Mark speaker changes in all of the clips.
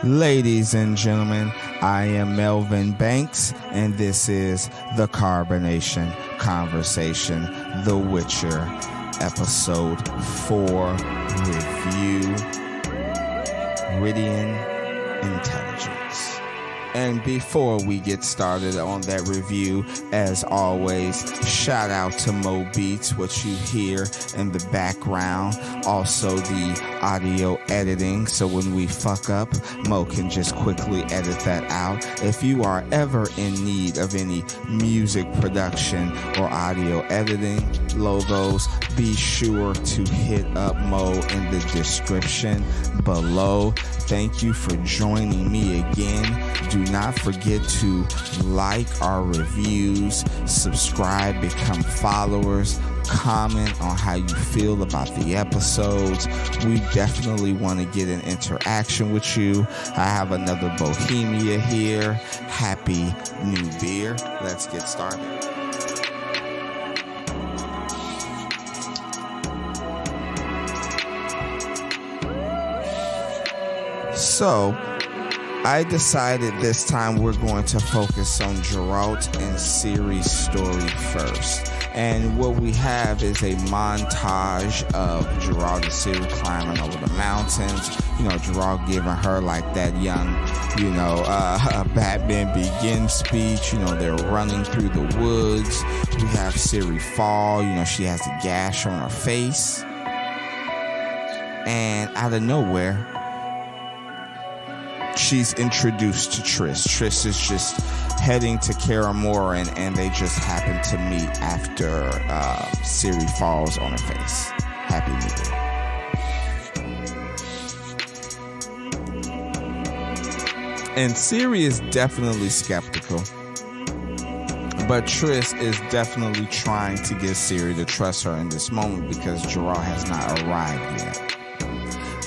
Speaker 1: Ladies and gentlemen, I am Melvin Banks, and this is the Carbonation Conversation, The Witcher, Episode 4 Review, Ridian Intelligence. And before we get started on that review, as always, shout out to Mo Beats, what you hear in the background. Also the audio editing, so when we fuck up, Mo can just quickly edit that out. If you are ever in need of any music production or audio editing, logos, be sure to hit up Mo in the description below. Thank you for joining me again. Do not forget to like our reviews, subscribe, become followers, comment on how you feel about the episodes. We definitely want to get an interaction with you. I have another Bohemia here. Happy New Beer. Let's get started. So, I decided this time we're going to focus on Geralt and Ciri's story first. And what we have is a montage of Geralt and Ciri climbing over the mountains. You know, Geralt giving her like that young, Batman Begins speech. You know, they're running through the woods. We have Ciri fall. You know, she has a gash on her face. And out of nowhere, she's introduced to Triss. Triss is just heading to Kaer Morhen, and they just happen to meet after Ciri falls on her face. Happy New Year. And Ciri is definitely skeptical, but Triss is definitely trying to get Ciri to trust her in this moment because Geralt has not arrived yet.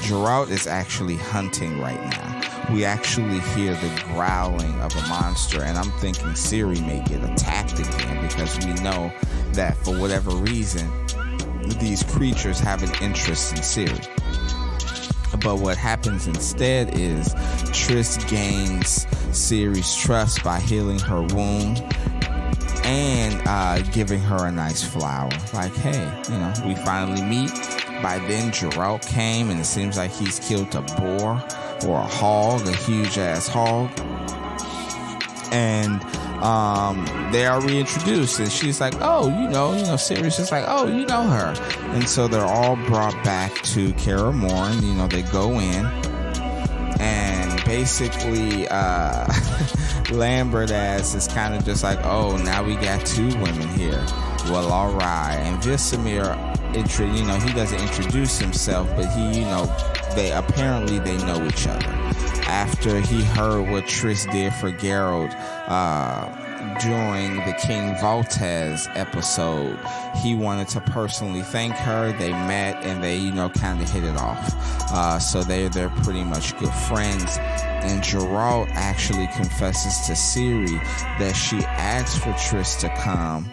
Speaker 1: Geralt is actually hunting right now. We actually hear the growling of a monster, and I'm thinking Ciri may get attacked again because we know that for whatever reason, these creatures have an interest in Ciri. But what happens instead is Triss gains Ciri's trust by healing her wound and giving her a nice flower. Like, hey, we finally meet. By then, Geralt came, and it seems like he's killed a boar or a hog, a huge ass hog. And they are reintroduced, and she's like, Ciri's just like, oh, you know her. And so they're all brought back to Kaer Morhen. They go in, and basically Lambert ass is kind of just like, oh, now we got two women here. Well, all right. And Vesemir, he doesn't introduce himself, but they know each other. After he heard what Triss did for Geralt during the King Valtez episode, he wanted to personally thank her. They met, and they kind of hit it off. So they're pretty much good friends. And Geralt actually confesses to Ciri that she asked for Triss to come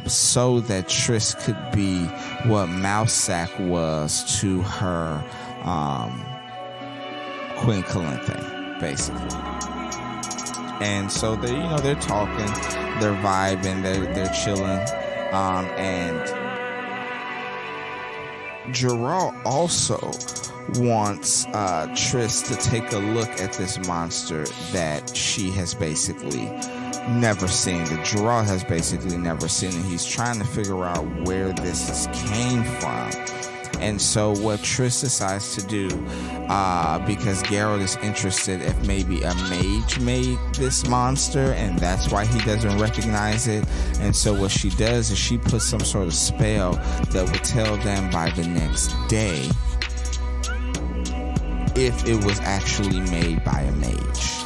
Speaker 1: so that Triss could be what Mousesack was to her Queen Calanthe, basically. And so they're talking, they're vibing, they're chilling, and Geralt also wants Triss to take a look at this monster that she has basically never seen, that Geralt has basically never seen, and he's trying to figure out where this came from. And so what Triss decides to do, because Geralt is interested if maybe a mage made this monster, and that's why he doesn't recognize it. And so what she does is she puts some sort of spell that will tell them by the next day if it was actually made by a mage.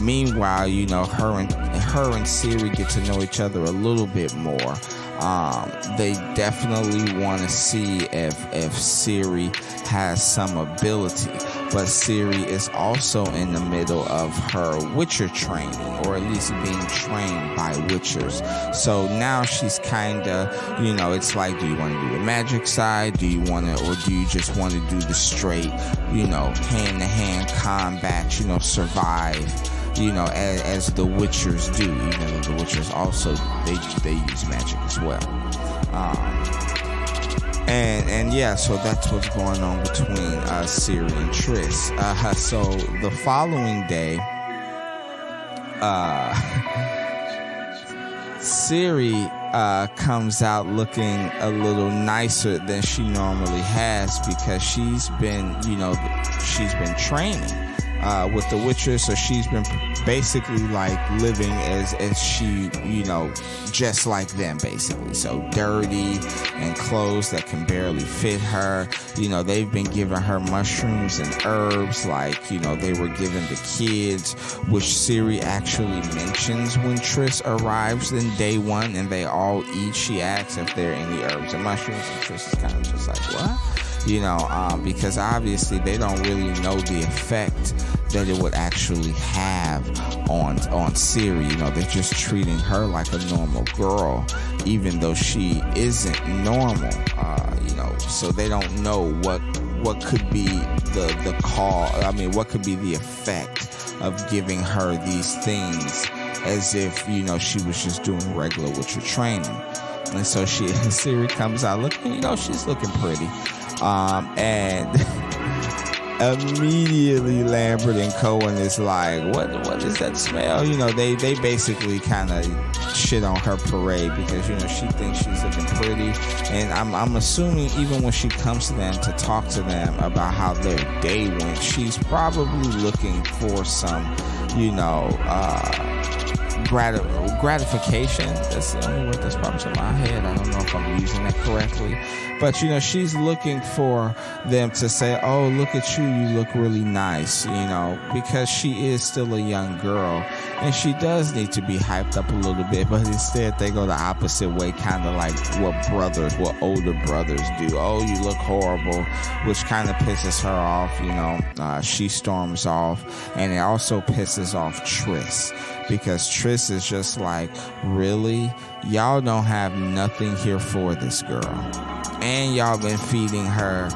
Speaker 1: Meanwhile, her and Ciri get to know each other a little bit more. They definitely want to see if Siri has some ability. But Siri is also in the middle of her Witcher training, or at least being trained by Witchers. So now she's kind of, it's like, do you want to do the magic side? Do you want to, or do you just want to do the straight, hand-to-hand combat, survive, as the Witchers do, even though the Witchers also, they use magic as well. And yeah, so that's what's going on between Siri and Triss. So the following day, Siri comes out looking a little nicer than she normally has, because she's been training with the Witcher, so she's been basically like living as she, just like them, basically. So dirty and clothes that can barely fit her. They've been giving her mushrooms and herbs like, they were giving the kids, which Siri actually mentions when Triss arrives in day one and they all eat. She asks if there are any herbs and mushrooms, and Triss is kind of just like, what? Because obviously they don't really know the effect that it would actually have on Siri. They're just treating her like a normal girl, even though she isn't normal. So they don't know what could be the cause. I mean, what could be the effect of giving her these things, as if she was just doing regular Witcher training. And so Siri comes out looking, she's looking pretty. And immediately Lambert and Cohen is like, what is that smell? They basically kind of shit on her parade, because she thinks she's looking pretty. And I'm assuming even when she comes to them to talk to them about how their day went, she's probably looking for some gratification. That's the only word that's popped in my head. I don't know if I'm using that correctly, but she's looking for them to say, oh, look at you, you look really nice, because she is still a young girl and she does need to be hyped up a little bit. But instead they go the opposite way, kind of like what older brothers do. Oh, you look horrible, which kind of pisses her off. She storms off, and it also pisses off Triss, because Triss is just like, really? Y'all don't have nothing here for this girl. And y'all been feeding her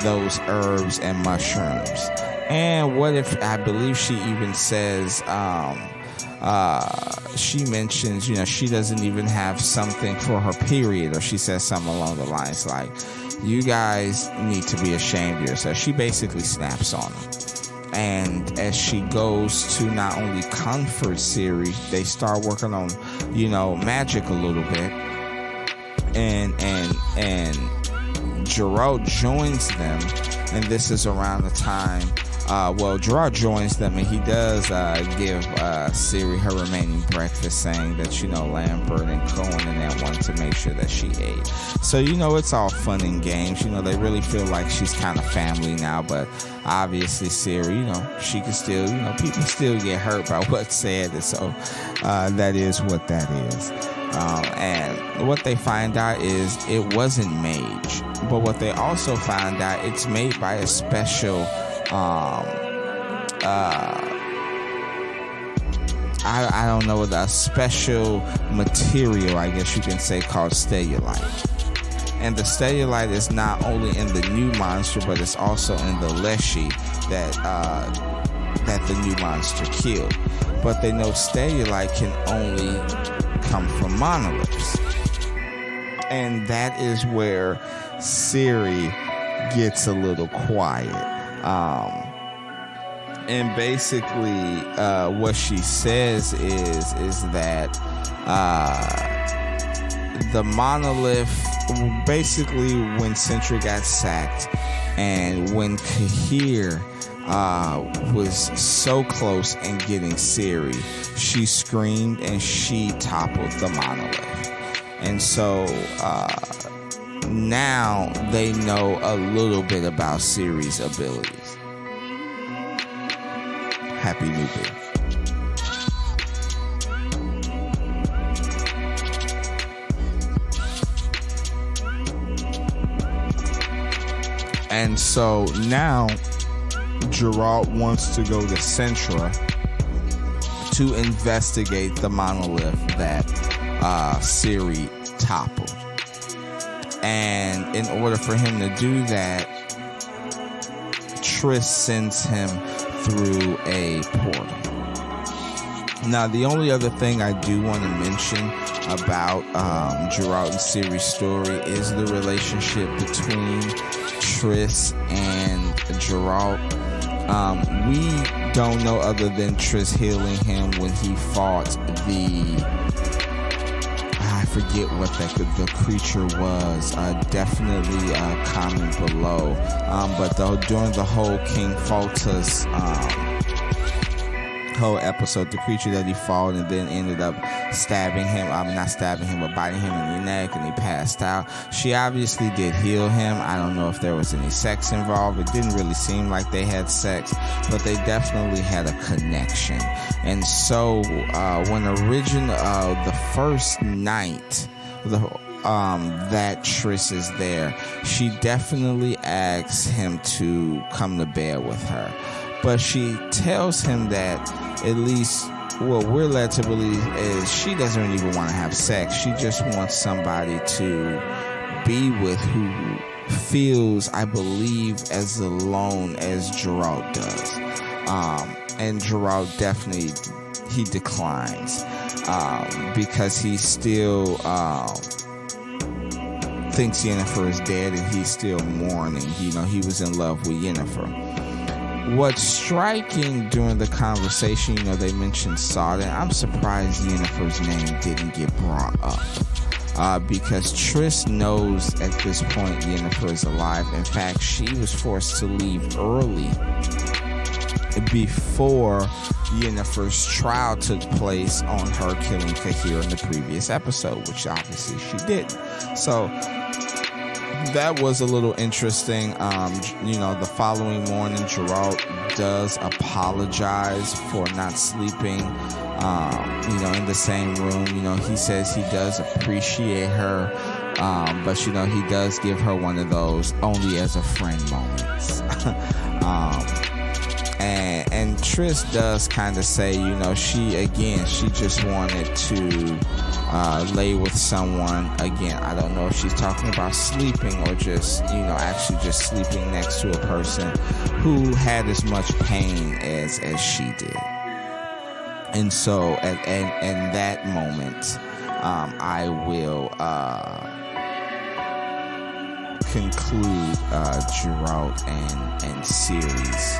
Speaker 1: those herbs and mushrooms. And what if, I believe she even says, she mentions, she doesn't even have something for her period, or she says something along the lines like, you guys need to be ashamed of yourself. She basically snaps on them. And as she goes to not only comfort Siri, they start working on, magic a little bit. And Gerard joins them, and this is around the time, Gerard joins them, and he does give Siri her remaining breakfast, saying that, Lambert and Cohen and that wanted to make sure that she ate. So, it's all fun and games. They really feel like she's kind of family now, but obviously Siri, she can still, people still get hurt by what's said, and so that is what that is. And what they find out is it wasn't mage, but what they also find out, it's made by a special I don't know, a special material, I guess you can say, called stellulite. And the stellulite is not only in the new monster, but it's also in the Leshy that the new monster killed. But they know stellulite can only come from monoliths. And that is where Siri gets a little quiet. And basically what she says is that the monolith, basically when Sentry got sacked and when Kahir was so close in getting Siri, she screamed and she toppled the monolith. And so now they know a little bit about Siri's abilities. Happy New Year. And so now Geralt wants to go to Centra to investigate the monolith that Ciri toppled. And in order for him to do that, Triss sends him through a portal. Now, the only other thing I do want to mention about Geralt and Ciri's story is the relationship between Triss and Geralt. We don't know other than Triss healing him when he fought I forget what the creature was. Definitely comment below. But during the whole King Foltest whole episode, the creature that he fought and then ended up stabbing him, not stabbing him, but biting him in the neck, and he passed out. She obviously did heal him. I don't know if there was any sex involved. It didn't really seem like they had sex, but they definitely had a connection. And so when the first night that Triss is there, she definitely asks him to come to bed with her. But she tells him that, at least what we're led to believe, is she doesn't even want to have sex. She just wants somebody to be with who feels, I believe, as alone as Geralt does. And Geralt definitely, he declines because he still thinks Yennefer is dead, and he's still mourning. He was in love with Yennefer. What's striking during the conversation, they mentioned Sodden. I'm surprised Yennefer's name didn't get brought up because Triss knows at this point Yennefer is alive. In fact, she was forced to leave early before Yennefer's trial took place on her killing Cahir in the previous episode, which obviously she didn't. So that was a little interesting. The following morning, Geralt does apologize for not sleeping, in the same room. He says he does appreciate her, but, he does give her one of those only as a friend moments. And Triss does kind of say, she just wanted to lay with someone. Again, I don't know if she's talking about sleeping or just, actually just sleeping next to a person who had as much pain as she did. And so at that moment, I will conclude Geralt and Ciri's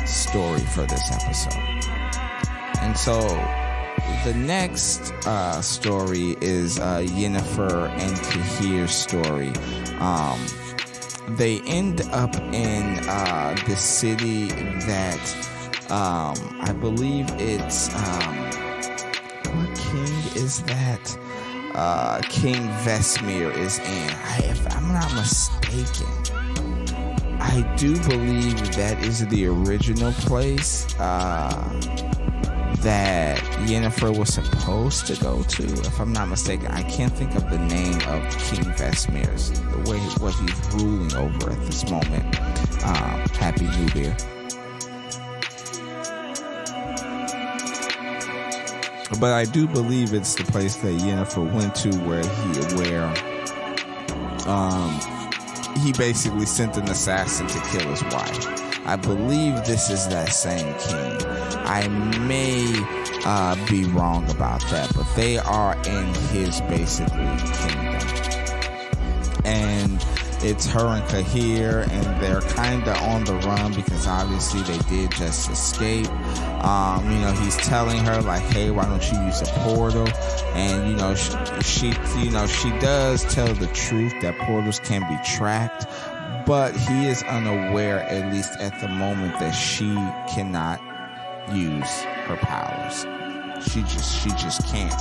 Speaker 1: story for this episode. And so the next story is Yennefer and Cahir's story. They end up in the city that I believe it's what king is that? King Vesemir is in. If I'm not mistaken, I do believe that is the original place that Yennefer was supposed to go to. If I'm not mistaken, I can't think of the name of King Vesemir's, the way what he's ruling over at this moment. Happy New Year. But I do believe it's the place that Yennefer went to where he basically sent an assassin to kill his wife. I believe this is that same king. I may be wrong about that, but they are in his basically kingdom. And it's her and Cahir, and they're kind of on the run because obviously they did just escape. He's telling her like, hey, why don't you use a portal? And she does tell the truth that portals can be tracked, but he is unaware, at least at the moment, that she cannot use her powers. She just can't.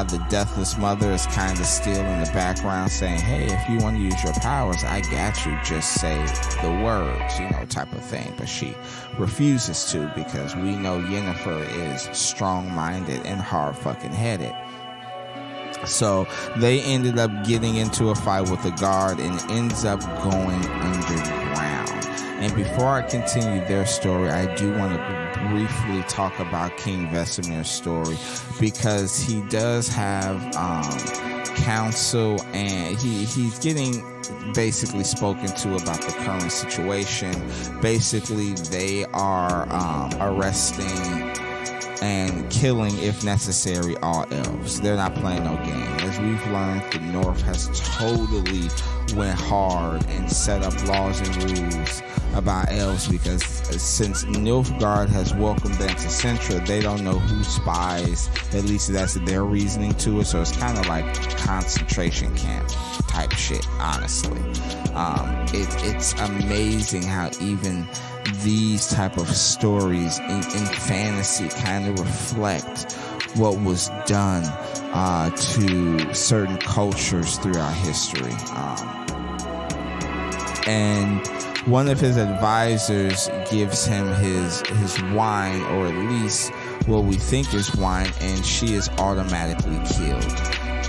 Speaker 1: The Deathless Mother is kind of still in the background saying, hey, if you want to use your powers, I got you. Just say the words, type of thing. But she refuses to because we know Yennefer is strong-minded and hard-fucking-headed. So they ended up getting into a fight with the guard and ends up going underground. And before I continue their story, I do want to briefly talk about King Vesemir's story, because he does have counsel, and he's getting basically spoken to about the current situation. Basically, they are arresting and killing, if necessary, all elves. They're not playing no game. As we've learned, the North has totally went hard and set up laws and rules about elves, because since Nilfgaard has welcomed them to Centra, they don't know who spies. At least that's their reasoning to it. So it's kind of like concentration camp type shit, honestly. It's amazing how even these type of stories in fantasy kind of reflect what was done to certain cultures throughout history. And one of his advisors gives him his wine, or at least what we think is wine, and she is automatically killed.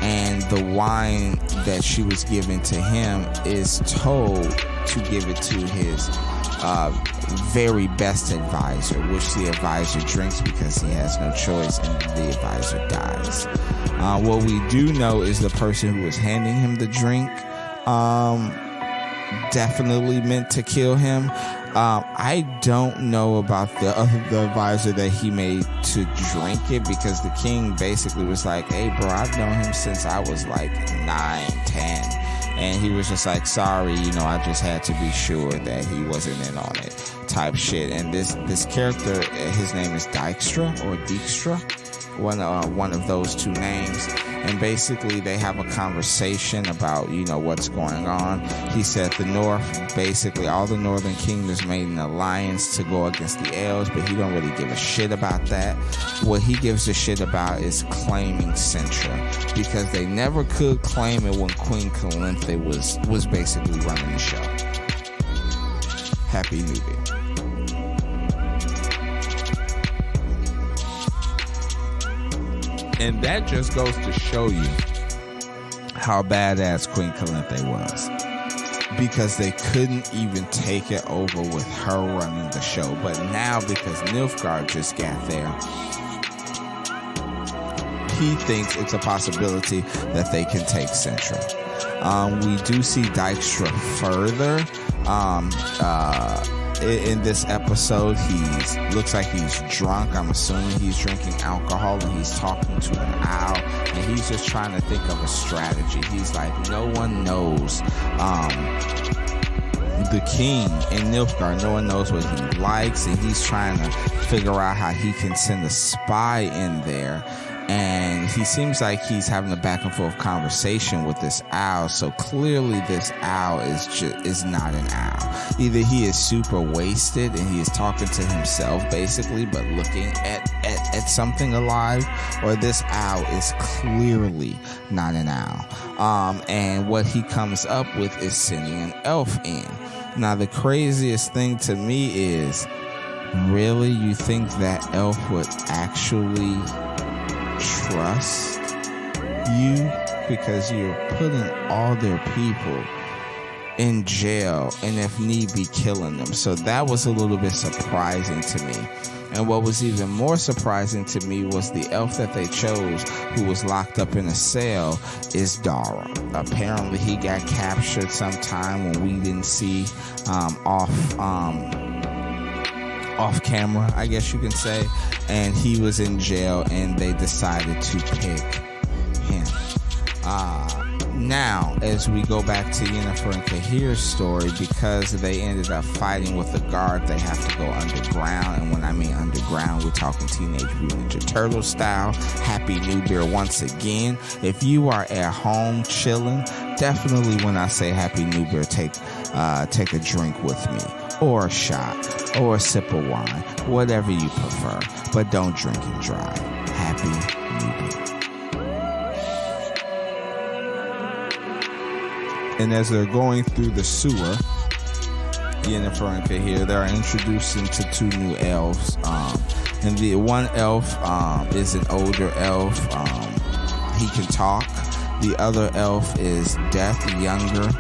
Speaker 1: And the wine that she was given to him is told to give it to his very best advisor, which the advisor drinks because he has no choice, and the advisor dies. What we do know is the person who was handing him the drink definitely meant to kill him. I don't know about the advisor that he made to drink it, because the king basically was like, hey bro, I've known him since I was like 9, 10. And he was just like, sorry, I just had to be sure that he wasn't in on it type shit. And this character, his name is Dijkstra, one of those two names. And basically they have a conversation about, what's going on. He said the North, basically all the Northern Kingdoms made an alliance to go against the elves, but he don't really give a shit about that. What he gives a shit about is claiming Centra, because they never could claim it when Queen Calanthe was basically running the show. Happy New Year. And that just goes to show you how badass Queen Calanthe was, because they couldn't even take it over with her running the show. But now, because Nilfgaard just got there, he thinks it's a possibility that they can take Centra. We do see Dijkstra further. In this episode, looks like he's drunk. I'm assuming he's drinking alcohol, and he's talking to an owl, and he's just trying to think of a strategy. He's like, no one knows the king in Nilfgaard. No one knows what he likes, and he's trying to figure out how he can send a spy in there. And he seems like he's having a back and forth conversation with this owl. So clearly this owl is not an owl. Either he is super wasted and he is talking to himself basically, but looking at something alive, or this owl is clearly not an owl. And what he comes up with is sending an elf in. Now the craziest thing to me is, really, you think that elf would actually trust you? Because you're putting all their people in jail, and if need be, killing them. So that was a little bit surprising to me. And what was even more surprising to me was the elf that they chose, who was locked up in a cell, is Dara. Apparently he got captured sometime when we didn't see off camera, I guess you can say, and he was in jail, and they decided to pick him. Now, as we go back to Yennefer and Cahir's story, because they ended up fighting with the guard, they have to go underground. And when I mean underground, we're talking Teenage Mutant Ninja Turtle style. Happy New Year once again. If you are at home chilling, definitely when I say Happy New Year, take a drink with me, or a shot, or a sip of wine, whatever you prefer, but don't drink and drive. Happy New Year. And as they're going through the sewer, Yennefer and Cahir, they're introduced into two new elves. And the one elf is an older elf. he can talk. The other elf is deaf, younger,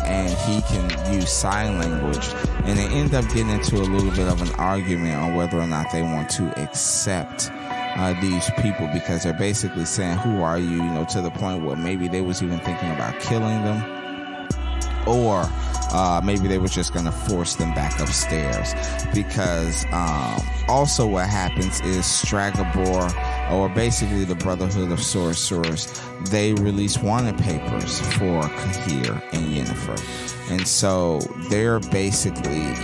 Speaker 1: and he can use sign language. And they end up getting into a little bit of an argument on whether or not they want to accept these people, because they're basically saying, who are you, to the point where maybe they was even thinking about killing them, or maybe they were just going to force them back upstairs. Because also what happens is Stragobor, or basically the Brotherhood of Sorcerers, they release wanted papers for Kahir and Yennefer. And so they're basically,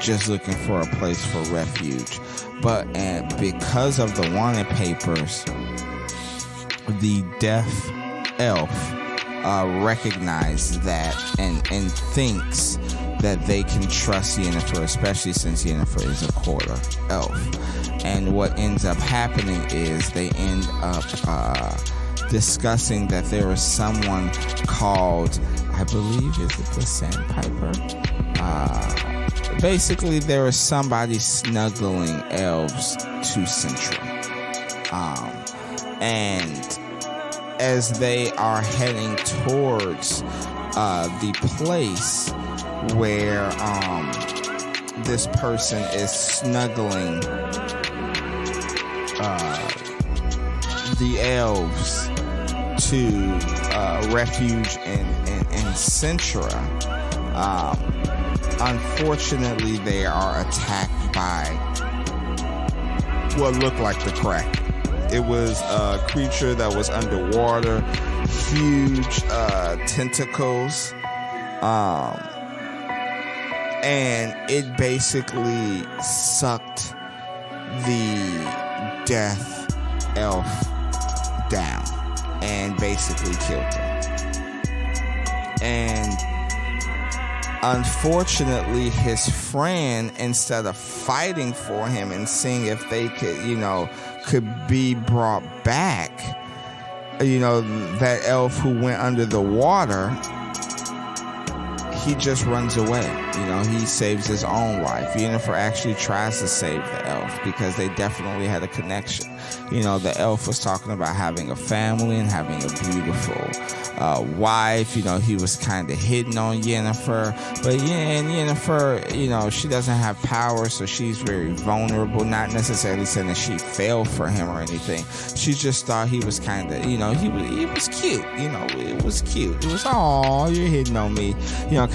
Speaker 1: just looking for a place for refuge. But because of the wanted papers, the deaf elf recognizes that and thinks that they can trust Yennefer, especially since Yennefer is a quarter elf. And what ends up happening is they end up discussing that there is someone called, I believe, is it the Sandpiper? Basically, there is somebody snuggling elves to Central. And as they are heading towards the place where this person is snuggling the elves to refuge in Centra, unfortunately they are attacked by what looked like the Kraken. It was a creature that was underwater, huge tentacles, and it basically sucked the death elf down and basically killed him. And unfortunately, his friend, instead of fighting for him and seeing if they could be brought back, that elf who went under the water, he just runs away. He saves his own life. Yennefer actually tries to save the elf because they definitely had a connection. The elf was talking about having a family and having a beautiful wife. He was kind of hitting on Yennefer, but Yennefer, she doesn't have power, so she's very vulnerable. Not necessarily saying that she fell for him or anything. She just thought he was kind of, he was cute. It was cute. It was, oh, you're hitting on me.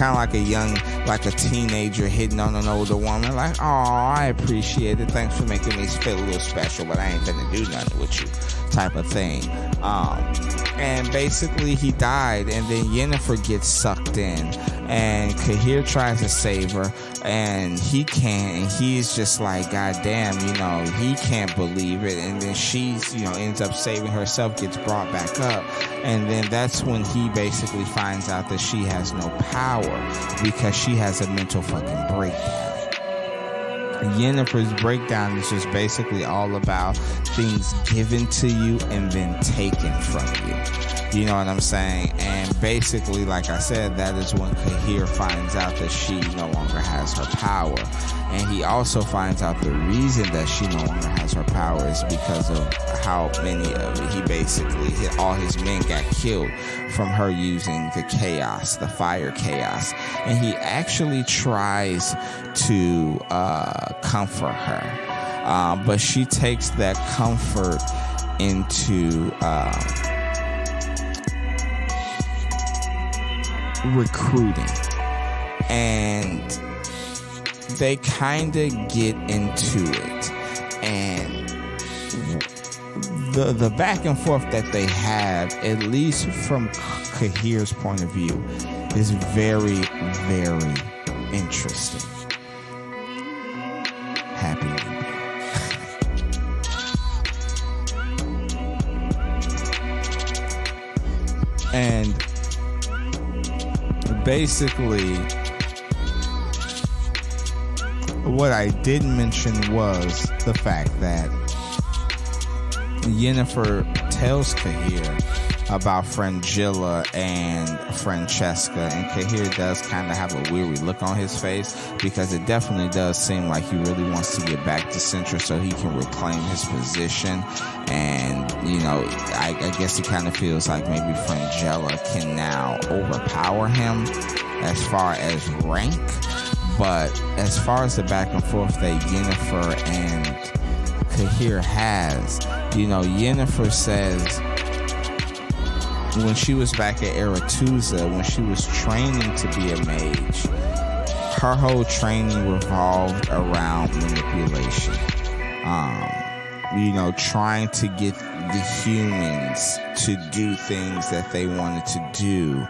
Speaker 1: Kind of like a teenager hitting on an older woman. Like, oh, I appreciate it. Thanks for making me feel a little special, but I ain't gonna do nothing with you, type of thing. And basically he died, and then Yennefer gets sucked in, and Kahir tries to save her, and he can't, and he's just like, God damn, he can't believe it. And then she's, ends up saving herself, gets brought back up, and then that's when he basically finds out that she has no power because she has a mental fucking breakdown. Yennefer's breakdown is just basically all about things given to you and then taken from you. You know what I'm saying? And basically, like I said, that is when Kahir finds out that she no longer has her power. And he also finds out the reason that she no longer has her power is because of how many of it, he basically, all his men got killed from her using the chaos, the fire chaos. And he actually tries to comfort her. But she takes that comfort into recruiting, and they kind of get into it, and the back and forth that they have, at least from Kahir's point of view, is very, very interesting. Happy New Year. And basically, what I didn't mention was the fact that Yennefer tells Kahir about Frangilla and Francesca, and Kahir does kind of have a weary look on his face, because it definitely does seem like he really wants to get back to Central so he can reclaim his position. And, you know, I guess he kind of feels like maybe Frangilla can now overpower him as far as rank. But as far as the back and forth that Yennefer and Kahir has, you know, Yennefer says when she was back at Aretusa, when she was training to be a mage, her whole training revolved around manipulation. You know, trying to get the humans to do things that they wanted to do.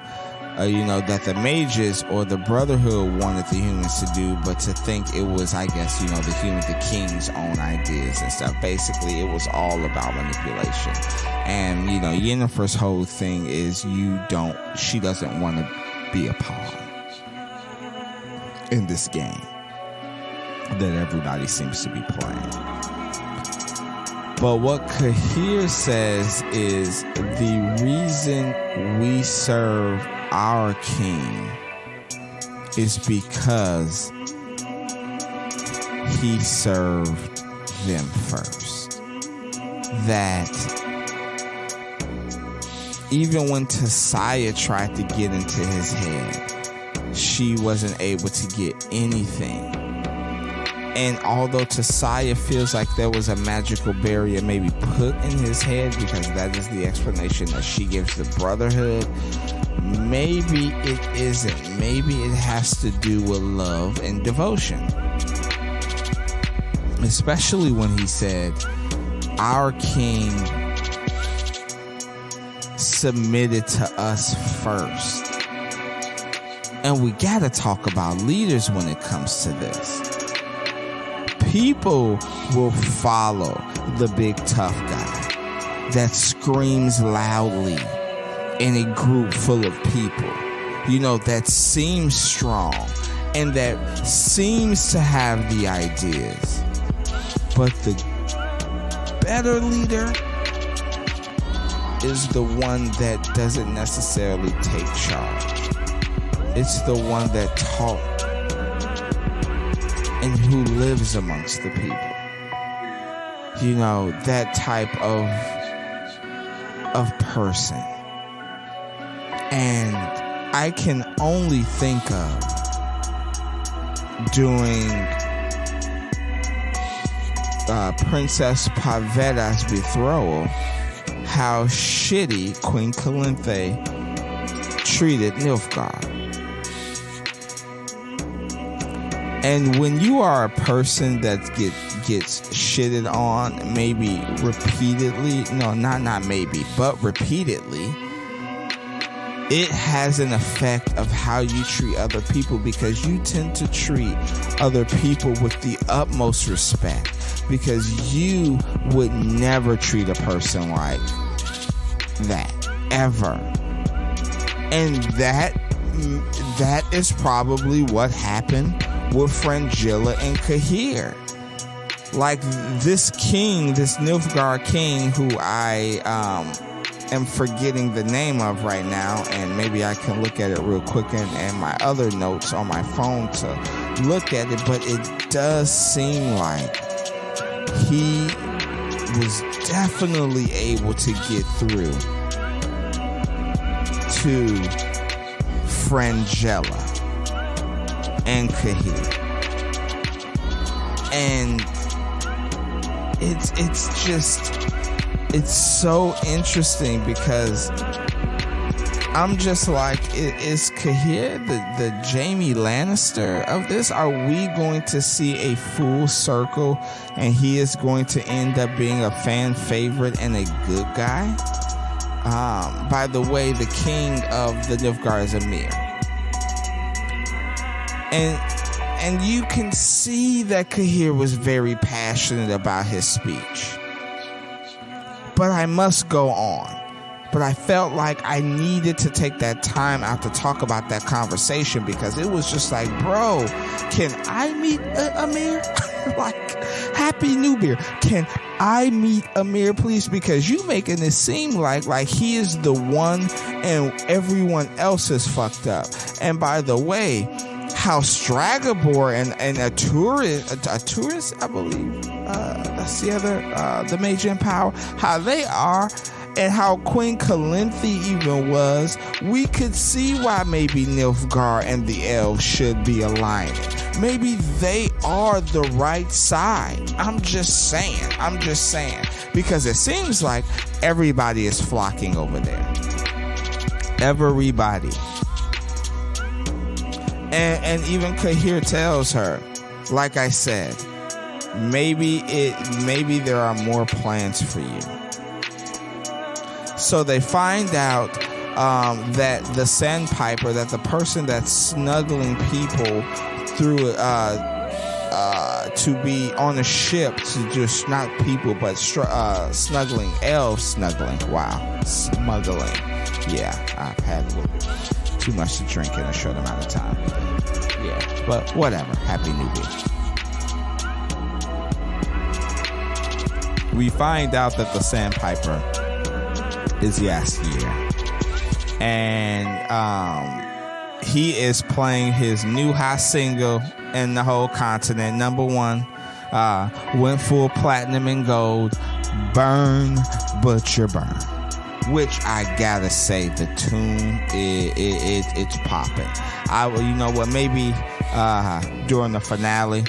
Speaker 1: You know, that the mages or the Brotherhood wanted the humans to do, but to think it was, I guess, you know, the king's own ideas and stuff. Basically, it was all about manipulation. And, you know, Yennefer's whole thing is she doesn't want to be a pawn in this game that everybody seems to be playing. But what Kahir says is the reason we serve our king is because he served them first. That even when Tasaya tried to get into his head, she wasn't able to get anything. And although Tasaya feels like there was a magical barrier maybe put in his head, because that is the explanation that she gives the Brotherhood, maybe it isn't. Maybe it has to do with love and devotion. Especially when he said, our king submitted to us first. And we gotta talk about leaders when it comes to this. People will follow the big tough guy that screams loudly in a group full of people, you know, that seems strong and that seems to have the ideas. But the better leader is the one that doesn't necessarily take charge. It's the one that taught and who lives amongst the people. You know, that type of person. And I can only think of during Princess Pavera's betrothal, how shitty Queen Calanthe treated Nilfgaard. And when you are a person that gets shitted on, maybe repeatedly, no, not maybe, but repeatedly, it has an effect of how you treat other people, because you tend to treat other people with the utmost respect, because you would never treat a person like that, ever. And that is probably what happened with Frangilla and Kahir. Like this king, this Nilfgaard king, who I am forgetting the name of right now, and maybe I can look at it real quick and my other notes on my phone to look at it, but it does seem like he was definitely able to get through to Frangilla and Kahir. And it's so interesting, because I'm just like, is Kahir the Jaime Lannister of this? Are we going to see a full circle and he is going to end up being a fan favorite and a good guy? By the way, the king of the Nilfgaard is Emir. And you can see that Kahir was very passionate about his speech. But I must go on. But I felt like I needed to take that time out to talk about that conversation, because it was just like, bro, can I meet Amir? Like, Happy New Beer. Can I meet Amir, please? Because you making it seem like he is the one and everyone else is fucked up. And by the way, how Stragabor and a tourist, I believe, that's the other, the Major in Power, how they are, and how Queen Calinthe even was, we could see why maybe Nilfgaard and the elves should be aligning. Maybe they are the right side. I'm just saying. Because it seems like everybody is flocking over there. Everybody. And even Kahir tells her, like I said, maybe there are more plans for you. So they find out that the Sandpiper, that the person that's snuggling people through to be on a ship to just not people but snuggling elves, smuggling. Yeah, I've had too much to drink in a short amount of time. Yeah, but whatever. Happy New Year. We find out that the Sandpiper is Yaskier, and he is playing his new hot single in the whole continent, #1, went full platinum and gold, Burn Butcher Burn, which I gotta say the tune it's popping. You know what, maybe during the finale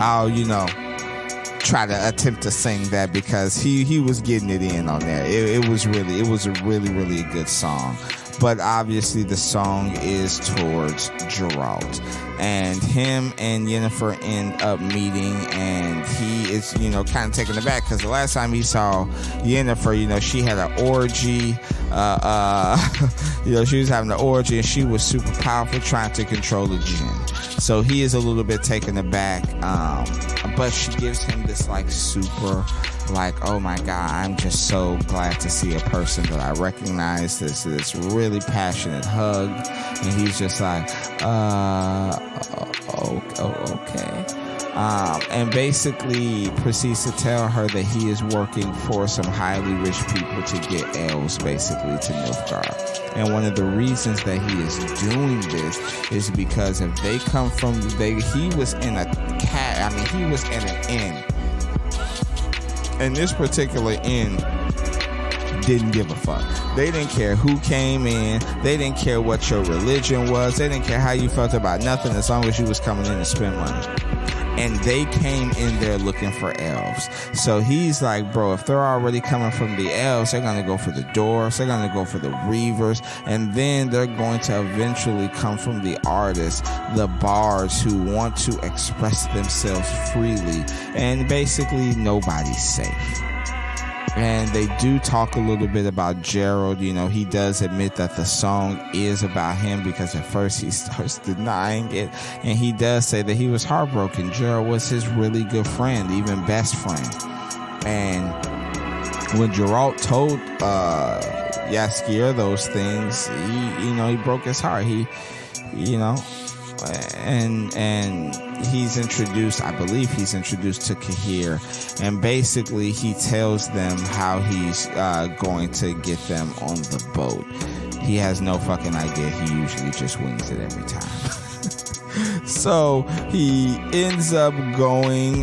Speaker 1: I'll try to attempt to sing that, because he was getting it in on there. It was a really good song. But obviously the song is towards Geralt, and him and Yennefer end up meeting, and he is kind of taken aback, because the last time he saw Yennefer, she had an orgy, she was having an orgy and she was super powerful, trying to control the djinn. So he is a little bit taken aback, but she gives him this super, oh my God, I'm just so glad to see a person that I recognize, this really passionate hug. And he's just like, okay. And basically proceeds to tell her that he is working for some highly rich people to get elves basically to Nilfgaard. And one of the reasons that he is doing this is because if they come from, he was in an inn. And this particular inn didn't give a fuck. They didn't care who came in. They didn't care what your religion was. They didn't care how you felt about nothing, as long as you was coming in to spend money. And they came in there looking for elves. So he's like, bro, if they're already coming from the elves, they're going to go for the dwarves, they're going to go for the reavers, and then they're going to eventually come from the artists, the bards, who want to express themselves freely. And basically nobody's safe. And they do talk a little bit about Gerald. He does admit that the song is about him, because at first he starts denying it. And he does say that he was heartbroken. Gerald was his really good friend, even best friend. And when Geralt told Yaskier those things, he broke his heart. And he's introduced, I believe he's introduced to Kahir, and basically he tells them how he's going to get them on the boat. He has no fucking idea. He usually just wings it every time. So he ends up going,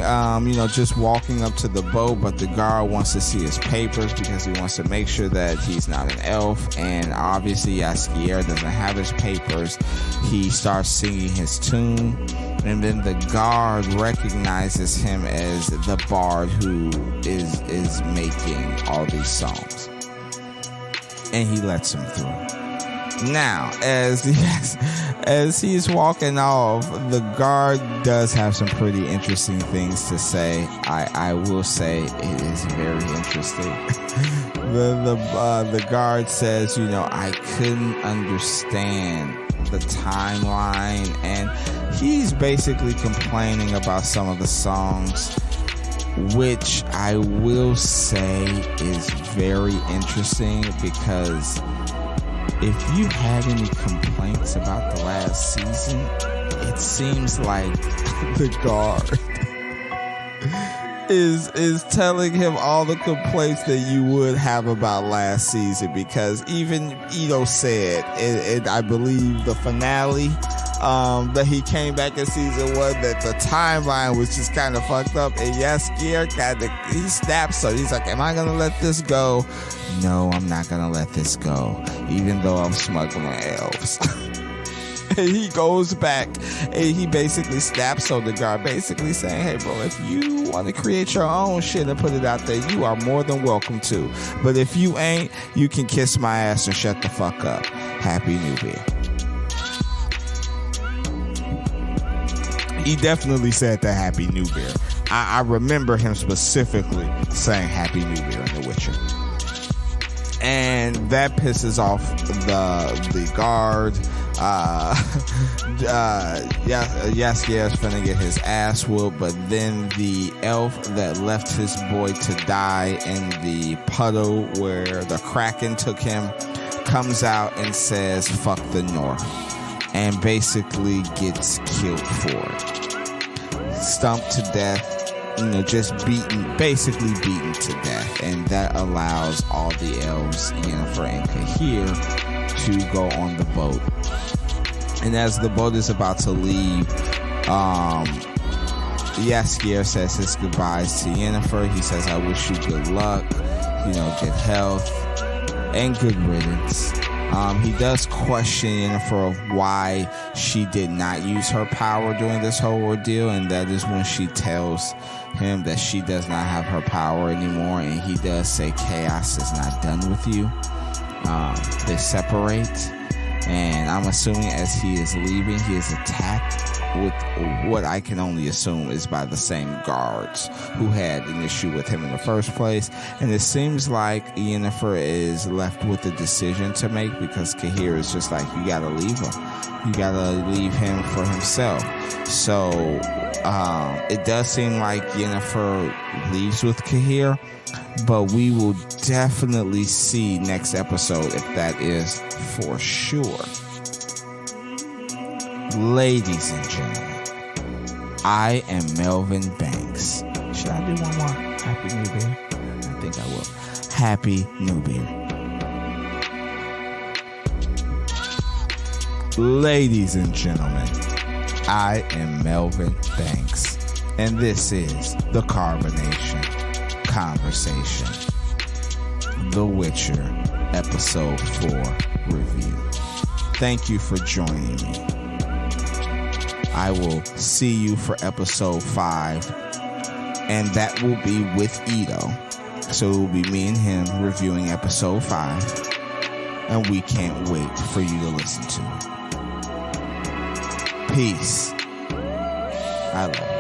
Speaker 1: just walking up to the boat, but the guard wants to see his papers because he wants to make sure that he's not an elf. And obviously Yaskier doesn't have his papers. He starts singing his tune, and then the guard recognizes him as the bard who is making all these songs, and he lets him through. Now, as he's walking off, the guard does have some pretty interesting things to say. I will say it is very interesting. The guard says, I couldn't understand the timeline, and he's basically complaining about some of the songs, which I will say is very interesting, because if you had any complaints about the last season, it seems like the guard is telling him all the complaints that you would have about last season, because even Ito said, and I believe the finale, that he came back in season 1, that the timeline was just kind of fucked up, and Jaskier he snapped. So he's like, am I gonna let this go? No, I'm not gonna let this go, even though I'm smuggling elves. And he goes back and he basically snaps on the guard, basically saying, hey bro, if you want to create your own shit and put it out there, you are more than welcome to, but if you ain't, you can kiss my ass and shut the fuck up. Happy New Year. He definitely said the Happy New Year. I remember him specifically saying Happy New Year in The Witcher. And that pisses off the guard. Jaskier's finna get his ass whooped, but then the elf that left his boy to die in the puddle where the Kraken took him comes out and says, fuck the North, and basically gets killed for it. Stumped to death. Just basically beaten to death, and that allows all the elves, Yennefer and Cahir, to go on the boat. And as the boat is about to leave, Jaskier says his goodbyes to Yennefer. He says, I wish you good luck, good health, and good riddance. He does question Yennefer of why she did not use her power during this whole ordeal, and that is when she tells him that she does not have her power anymore, and he does say chaos is not done with you. They separate, and I'm assuming as he is leaving, he is attacked with what I can only assume is by the same guards who had an issue with him in the first place. And it seems like Yennefer is left with a decision to make, because Cahir is just like, you gotta leave him. You gotta leave him for himself. So it does seem like Yennefer leaves with Cahir, but we will definitely see next episode if that is for sure. Ladies and gentlemen, I am Melvin Banks. Should I do one more? Happy New Year? I think I will. Happy New Year. Ladies and gentlemen, I am Melvin Banks, and this is the Carbonation Conversation, The Witcher Episode 4 Review. Thank you for joining me. I will see you for episode 5, and that will be with Ito. So it will be me and him reviewing episode 5, and we can't wait for you to listen to it. Peace. I love you.